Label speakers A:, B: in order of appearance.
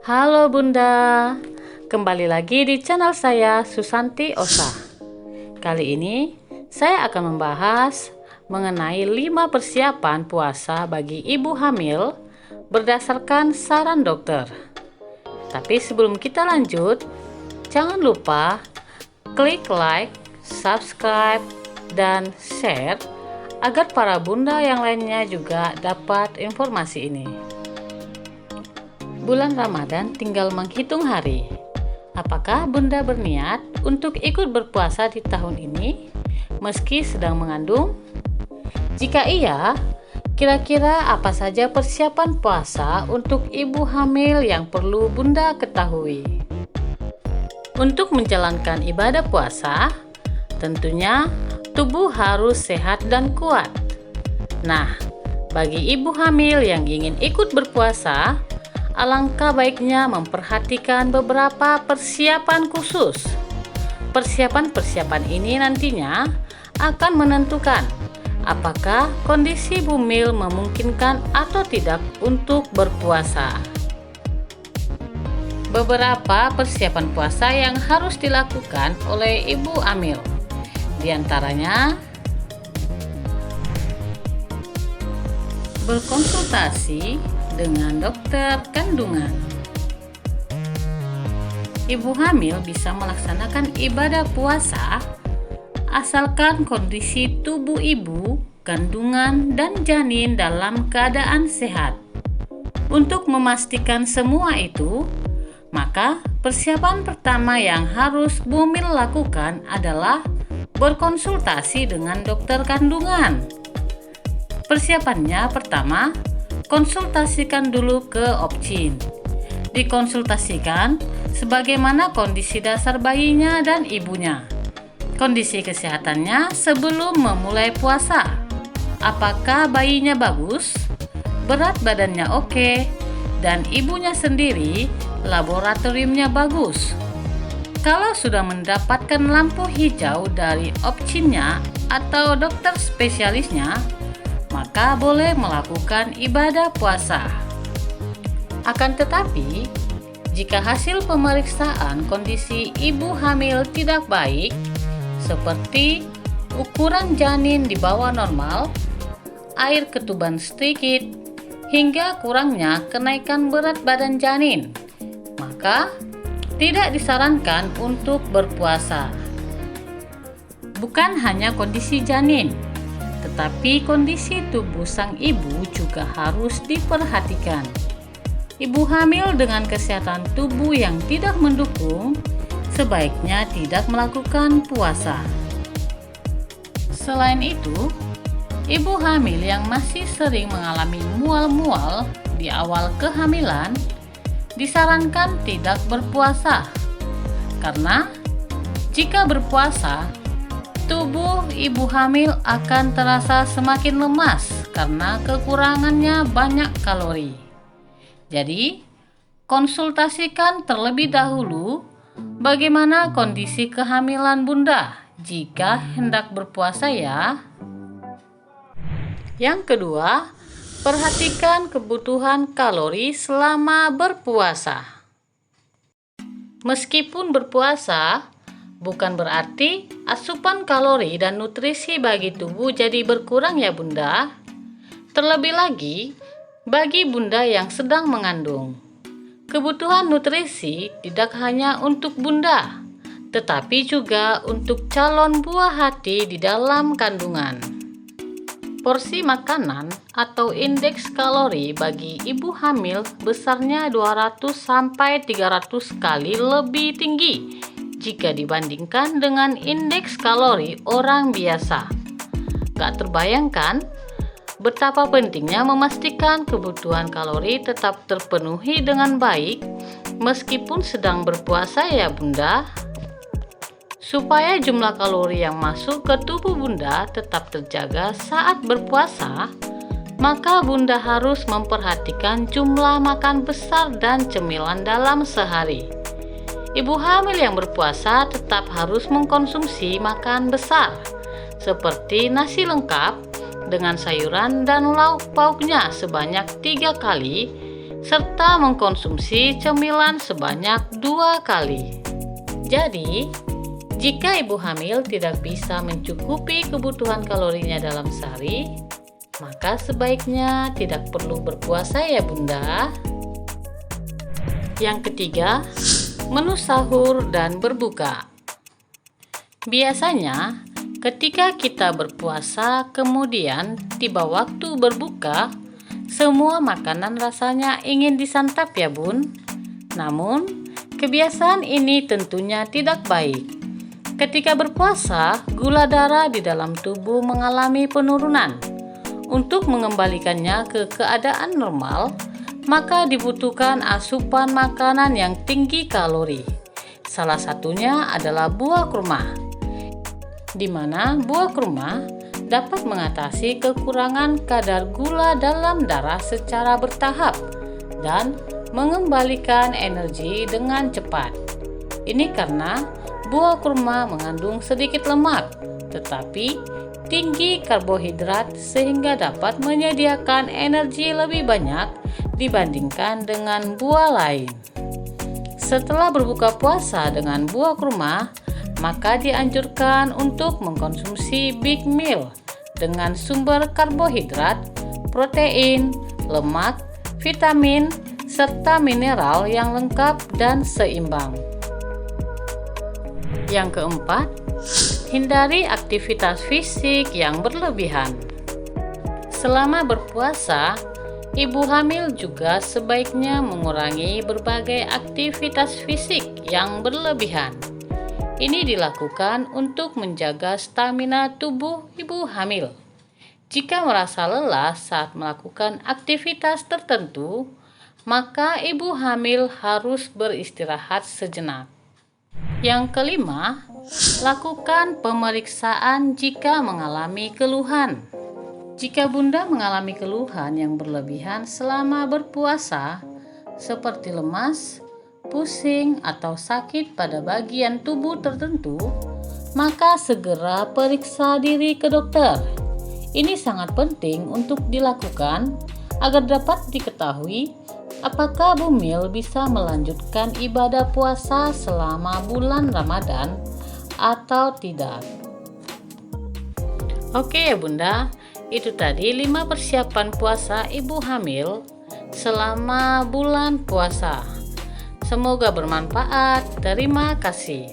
A: Halo Bunda, kembali lagi di channel saya Susanti Osa. Kali ini saya akan membahas mengenai 5 persiapan puasa bagi ibu hamil berdasarkan saran dokter. Tapi sebelum kita lanjut, jangan lupa klik like, subscribe, dan share agar para bunda yang lainnya juga dapat informasi ini. Bulan Ramadan tinggal menghitung hari. Apakah bunda berniat untuk ikut berpuasa di tahun ini meski sedang mengandung? Jika iya, kira-kira apa saja persiapan puasa untuk ibu hamil yang perlu bunda ketahui? Untuk menjalankan ibadah puasa, tentunya tubuh harus sehat dan kuat. Nah, bagi ibu hamil yang ingin ikut berpuasa, alangkah baiknya memperhatikan beberapa persiapan khusus. Persiapan-persiapan ini nantinya akan menentukan apakah kondisi bumil memungkinkan atau tidak untuk berpuasa. Beberapa persiapan puasa yang harus dilakukan oleh ibu hamil, di antaranya berkonsultasi dengan dokter kandungan. Ibu hamil bisa melaksanakan ibadah puasa asalkan kondisi tubuh ibu, kandungan, dan janin dalam keadaan sehat. Untuk memastikan semua itu, maka persiapan pertama yang harus bumil lakukan adalah berkonsultasi dengan dokter kandungan. Persiapannya pertama, konsultasikan dulu ke OB/GYN. Dikonsultasikan sebagaimana kondisi dasar bayinya dan ibunya, kondisi kesehatannya sebelum memulai puasa, apakah bayinya bagus, berat badannya oke, dan ibunya sendiri laboratoriumnya bagus. Kalau sudah mendapatkan lampu hijau dari OB/GYN-nya atau dokter spesialisnya, maka boleh melakukan ibadah puasa. Akan tetapi, jika hasil pemeriksaan kondisi ibu hamil tidak baik, seperti ukuran janin di bawah normal, air ketuban sedikit, hingga kurangnya kenaikan berat badan janin, maka tidak disarankan untuk berpuasa. Bukan hanya kondisi janin, tetapi kondisi tubuh sang ibu juga harus diperhatikan. Ibu hamil dengan kesehatan tubuh yang tidak mendukung sebaiknya tidak melakukan puasa. Selain itu, ibu hamil yang masih sering mengalami mual-mual di awal kehamilan disarankan tidak berpuasa, karena jika berpuasa, tubuh ibu hamil akan terasa semakin lemas karena kekurangannya banyak kalori. Jadi, konsultasikan terlebih dahulu bagaimana kondisi kehamilan bunda jika hendak berpuasa ya. Yang kedua, perhatikan kebutuhan kalori selama berpuasa. Meskipun berpuasa, bukan berarti asupan kalori dan nutrisi bagi tubuh jadi berkurang ya bunda. Terlebih lagi, bagi bunda yang sedang mengandung, kebutuhan nutrisi tidak hanya untuk bunda, tetapi juga untuk calon buah hati di dalam kandungan. Porsi makanan atau indeks kalori bagi ibu hamil besarnya 200-300 kali lebih tinggi jika dibandingkan dengan indeks kalori orang biasa. Gak terbayangkan betapa pentingnya memastikan kebutuhan kalori tetap terpenuhi dengan baik meskipun sedang berpuasa ya bunda. Supaya jumlah kalori yang masuk ke tubuh bunda tetap terjaga saat berpuasa, maka bunda harus memperhatikan jumlah makan besar dan cemilan dalam sehari. Ibu hamil yang berpuasa tetap harus mengkonsumsi makan besar, seperti nasi lengkap dengan sayuran dan lauk pauknya sebanyak 3 kali serta mengkonsumsi cemilan sebanyak 2 kali. Jadi, jika ibu hamil tidak bisa mencukupi kebutuhan kalorinya dalam sehari, maka sebaiknya tidak perlu berpuasa ya Bunda. Yang ketiga, menu sahur dan berbuka. Biasanya, ketika kita berpuasa kemudian tiba waktu berbuka, semua makanan rasanya ingin disantap ya Bun. Namun, kebiasaan ini tentunya tidak baik. Ketika berpuasa, gula darah di dalam tubuh mengalami penurunan. Untuk mengembalikannya ke keadaan normal, maka dibutuhkan asupan makanan yang tinggi kalori. Salah satunya adalah buah kurma, di mana buah kurma dapat mengatasi kekurangan kadar gula dalam darah secara bertahap dan mengembalikan energi dengan cepat. Ini karena buah kurma mengandung sedikit lemak, tetapi tinggi karbohidrat sehingga dapat menyediakan energi lebih banyak dibandingkan dengan buah lain. Setelah berbuka puasa dengan buah kurma, maka dianjurkan untuk mengkonsumsi big meal dengan sumber karbohidrat, protein, lemak, vitamin, serta mineral yang lengkap dan seimbang. Yang keempat, hindari aktivitas fisik yang berlebihan. Selama berpuasa, ibu hamil juga sebaiknya mengurangi berbagai aktivitas fisik yang berlebihan. Ini dilakukan untuk menjaga stamina tubuh ibu hamil. Jika merasa lelah saat melakukan aktivitas tertentu, maka ibu hamil harus beristirahat sejenak. Yang kelima, lakukan pemeriksaan jika mengalami keluhan. Jika Bunda mengalami keluhan yang berlebihan selama berpuasa, seperti lemas, pusing, atau sakit pada bagian tubuh tertentu, maka segera periksa diri ke dokter. Ini sangat penting untuk dilakukan agar dapat diketahui apakah Bumil bisa melanjutkan ibadah puasa selama bulan Ramadan atau tidak. Oke ya Bunda, itu tadi 5 persiapan puasa ibu hamil selama bulan puasa. Semoga bermanfaat. Terima kasih.